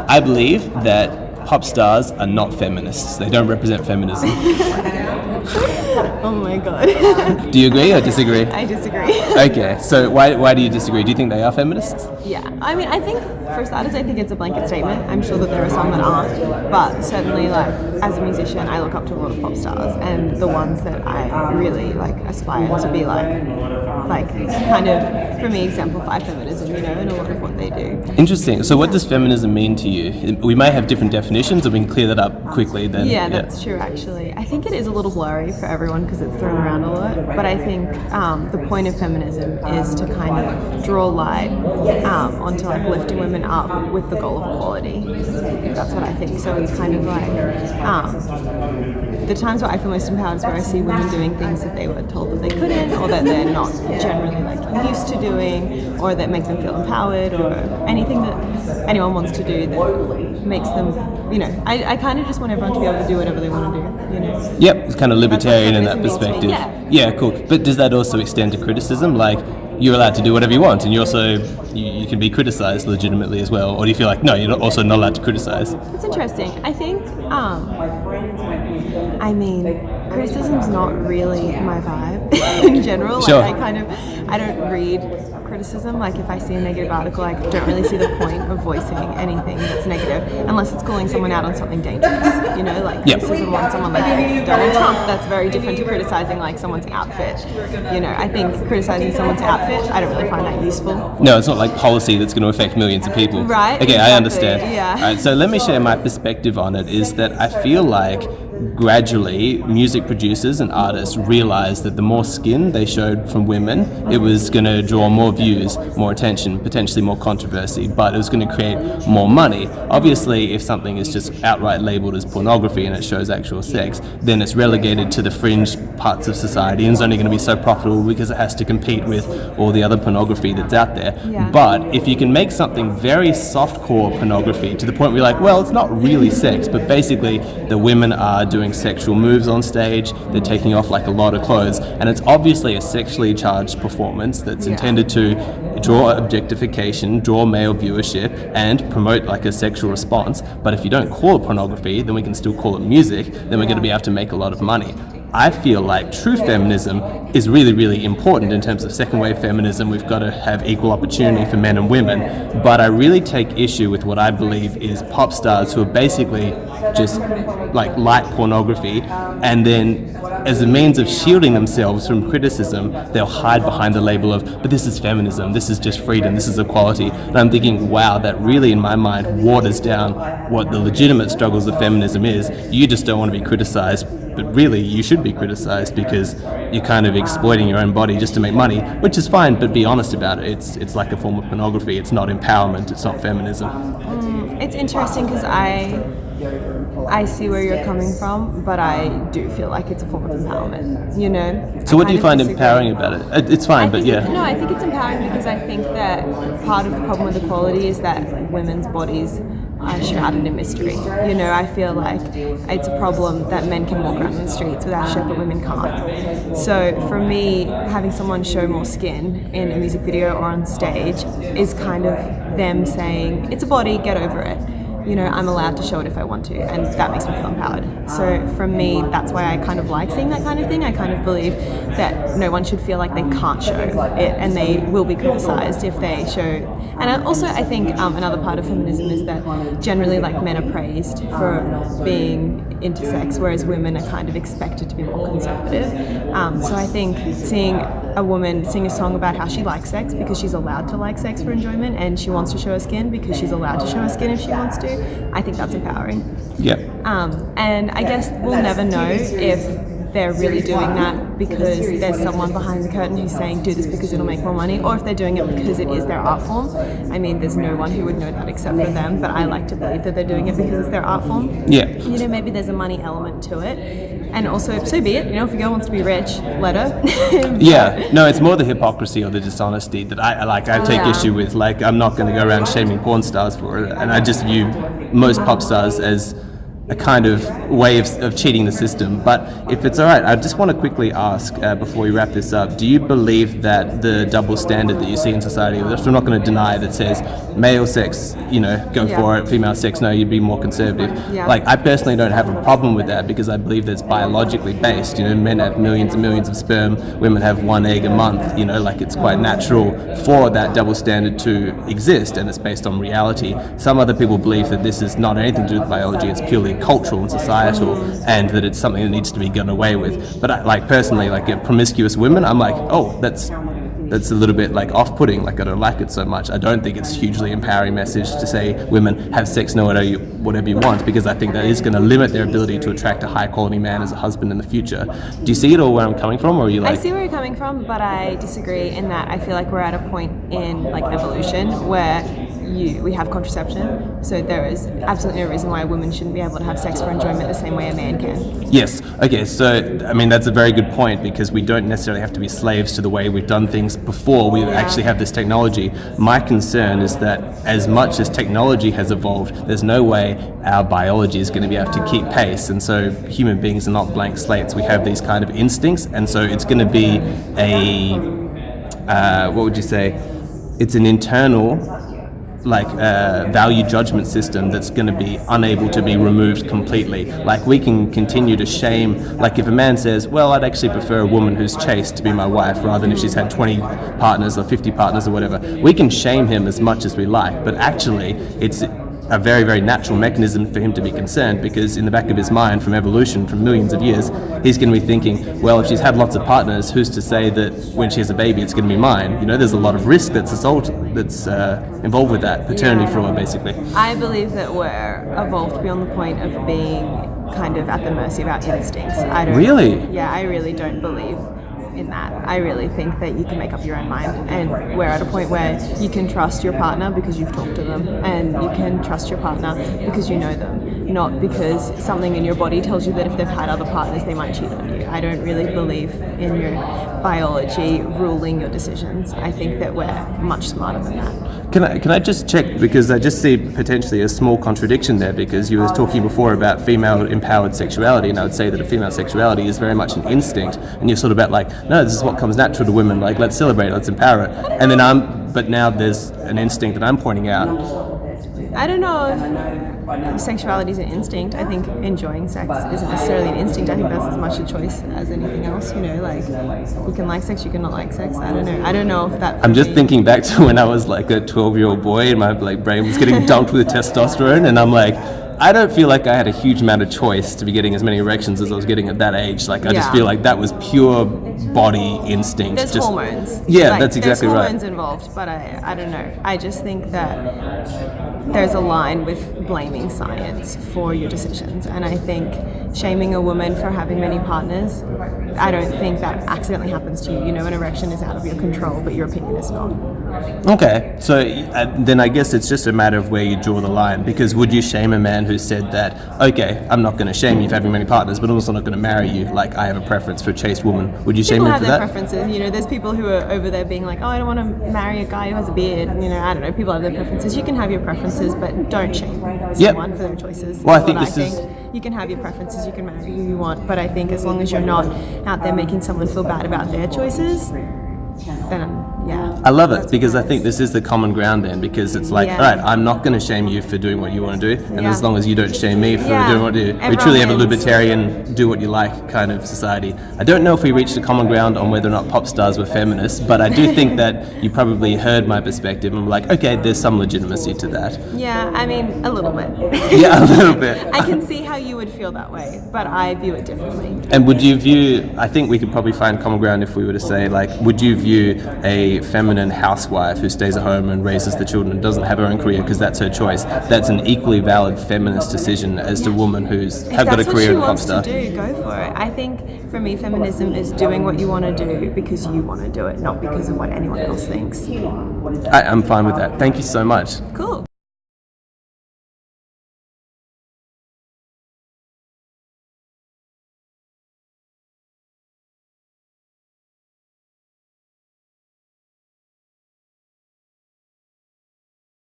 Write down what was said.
I believe that pop stars are not feminists. They don't represent feminism. Oh my god. Do you agree or disagree? I disagree. Okay, so why do you disagree? Do you think they are feminists? Yeah, I mean, I think, for starters, I think it's a blanket statement. I'm sure that there are some that aren't, but certainly, like, as a musician, I look up to a lot of pop stars, and the ones that I really, like, aspire to be like kind of, for me, exemplify feminism, you know, in a lot of what they do. Interesting. So what does feminism mean to you? We may have different definitions, and we can clear that up quickly then. Yeah, that's true, actually. I think it is a little blurry for everyone because it's thrown around a lot, but I think the point of feminism is to kind of draw light onto, like, lifting women up with the goal of equality. That's what I think. So it's kind of like the times where I feel most empowered is where I see women doing things that they were told that they couldn't, or that they're not generally, like, used to doing, or that make them feel empowered, or anything that anyone wants to do that makes them, you know, I kind of just want everyone to be able to do whatever they want to do, you know. Yep, it's kind of libertarian in that perspective. Yeah, cool. But does that also extend to criticism? Like, you're allowed to do whatever you want, and you also you can be criticized legitimately as well, or do you feel like no, you're also not allowed to criticize? It's interesting. I think I mean, criticism's not really my vibe in general. Sure. Like, I don't read criticism. Like, if I see a negative article, I don't really see the point of voicing anything that's negative unless it's calling someone out on something dangerous, you know, like criticism on someone like Donald Trump. That's very different to criticizing, like, someone's outfit, you know. I think criticizing someone's outfit, I don't really find that useful. No, it's not like policy that's going to affect millions of people. Right. Okay, exactly. I understand. Yeah. All right, so let me share my perspective on it, is that I feel like gradually music producers and artists realized that the more skin they showed from women, it was going to draw more views, more attention, potentially more controversy, but it was going to create more money. Obviously, if something is just outright labeled as pornography and it shows actual sex, then it's relegated to the fringe parts of society and it's only going to be so profitable because it has to compete with all the other pornography that's out there. Yeah. But if you can make something very softcore pornography to the point where you're like, well, it's not really sex, but basically the women are doing sexual moves on stage, they're taking off, like, a lot of clothes, and it's obviously a sexually charged performance that's intended to draw objectification, draw male viewership, and promote, like, a sexual response. But if you don't call it pornography, then we can still call it music, then we're going to be able to make a lot of money. I feel like true feminism is really, really important in terms of second wave feminism. We've got to have equal opportunity for men and women. But I really take issue with what I believe is pop stars who are basically just like light pornography, and then as a means of shielding themselves from criticism, they'll hide behind the label of, but this is feminism, this is just freedom, this is equality. And I'm thinking, wow, that really in my mind waters down what the legitimate struggles of feminism is. You just don't want to be criticized, but really you should be criticized because you're kind of exploiting your own body just to make money, which is fine, but be honest about it. It's like a form of pornography. It's not empowerment, it's not feminism. It's interesting because I see where you're coming from, but I do feel like it's a form of empowerment, you know? So what do you find empowering about it? It's fine, but yeah. I think it's empowering because I think that part of the problem with equality is that women's bodies are shrouded in mystery. You know, I feel like it's a problem that men can walk around the streets without shirt, but women can't. So for me, having someone show more skin in a music video or on stage is kind of them saying, it's a body, get over it. You know, I'm allowed to show it if I want to, and that makes me feel empowered. So for me, that's why I kind of like seeing that kind of thing. I kind of believe that no one should feel like they can't show it, and they will be criticized if they show. And I think another part of feminism is that generally, like, men are praised for being intersex, whereas women are kind of expected to be more conservative. So I think seeing a woman sing a song about how she likes sex because she's allowed to like sex for enjoyment, and she wants to show her skin because she's allowed to show her skin if she wants to, I think that's empowering. Yeah. And I guess we'll never know if they're really doing that because there's someone behind the curtain who's saying do this because it'll make more money, or if they're doing it because it is their art form. I mean, there's no one who would know that except for them, but I like to believe that they're doing it because it's their art form. Yeah. You know, maybe there's a money element to it, and also, so be it. You know, if a girl wants to be rich, let her. Yeah, no, it's more the hypocrisy or the dishonesty that I take issue with. Like, I'm not going to go around shaming porn stars for it, and I just view most pop stars as a kind of way of cheating the system. But if it's all right, I just want to quickly ask before we wrap this up, do you believe that the double standard that you see in society, which I'm not going to deny, that says male sex, go for it, female sex, no, you'd be more conservative. Yeah. Like, I personally don't have a problem with that because I believe that's biologically based. Men have millions and millions of sperm, women have one egg a month, like it's quite natural for that double standard to exist, and it's based on reality. Some other people believe that this is not anything to do with biology, it's purely cultural and societal, and that it's something that needs to be done away with. But personally, promiscuous women, I'm like, oh, that's a little bit off-putting. I don't like it so much. I don't think it's a hugely empowering message to say women have sex, no, whatever you want, because I think that is going to limit their ability to attract a high-quality man as a husband in the future. Do you see it all where I'm coming from, or are you I see where you're coming from, but I disagree in that I feel like we're at a point in evolution where we have contraception, so there is absolutely no reason why women shouldn't be able to have sex for enjoyment the same way a man can. Yes. Okay, so that's a very good point, because we don't necessarily have to be slaves to the way we've done things before we actually have this technology. My concern is that as much as technology has evolved, there's no way our biology is going to be able to keep pace, and so human beings are not blank slates. We have these kind of instincts, and so it's going to be what would you say? It's an internal value judgment system that's going to be unable to be removed completely. We can continue to shame, if a man says, well, I'd actually prefer a woman who's chaste to be my wife rather than if she's had 20 partners or 50 partners or whatever, we can shame him as much as we like, but actually it's a very, very natural mechanism for him to be concerned, because in the back of his mind, from evolution, from millions of years, he's going to be thinking, well, if she's had lots of partners, who's to say that when she has a baby, it's going to be mine? There's a lot of risk that's involved with that, paternity fraud, basically. I believe that we're evolved beyond the point of being kind of at the mercy of our instincts. Really? Yeah, I really don't believe in that. I really think that you can make up your own mind, and we're at a point where you can trust your partner because you've talked to them, and you can trust your partner because you know them, not because something in your body tells you that if they've had other partners they might cheat on you. I don't really believe in your biology ruling your decisions. I think that we're much smarter than that. Can I just check, because I just see potentially a small contradiction there, because you were talking before about female empowered sexuality, and I would say that a female sexuality is very much an instinct, and you're sort of about no, this is what comes natural to women, let's celebrate it, let's empower it. And then but now there's an instinct that I'm pointing out. I don't know if sexuality is an instinct. I think enjoying sex isn't necessarily an instinct. I think that's as much a choice as anything else. You can like sex, you can not like sex. I don't know if that. I'm just thinking back to when I was a 12-year-old boy, and my brain was getting dumped with testosterone, and I'm I don't feel like I had a huge amount of choice to be getting as many erections as I was getting at that age. I just feel like that was pure body instinct. There's hormones. Yeah, that's exactly right. There's hormones involved, but I don't know. I just think that there's a line with blaming science for your decisions, and I think shaming a woman for having many partners, I don't think that accidentally happens to you. An erection is out of your control, but your opinion is not. Okay, so then I guess it's just a matter of where you draw the line, because would you shame a man who said that, okay, I'm not going to shame you for having many partners, but I'm also not going to marry you, I have a preference for a chaste woman? Would you shame him for that? People have their preferences. There's people who are over there being I don't want to marry a guy who has a beard. I don't know, people have their preferences. You can have your preferences, but don't shame someone for their choices. Well, I think you can have your preferences, you can marry who you want, but I think as long as you're not out there making someone feel bad about their choices, then I love it, because I think this is the common ground then, because it's all right, I'm not going to shame you for doing what you want to do, and as long as you don't shame me for doing what you do, we truly have a libertarian, do what you like kind of society. I don't know if we reached a common ground on whether or not pop stars were feminists, but I do think that you probably heard my perspective and were okay, there's some legitimacy to that. Yeah, a little bit. Yeah, a little bit. I can see how you would feel that way, but I view it differently. And would you view, I think we could probably find common ground if we were to say, would you view a feminine housewife who stays at home and raises the children and doesn't have her own career because that's her choice, that's an equally valid feminist decision as to a woman who's got a career in pop star? If that's what she wants to do, go for it. I think for me, feminism is doing what you want to do because you want to do it, not because of what anyone else thinks. I'm fine with that. Thank you so much. Cool.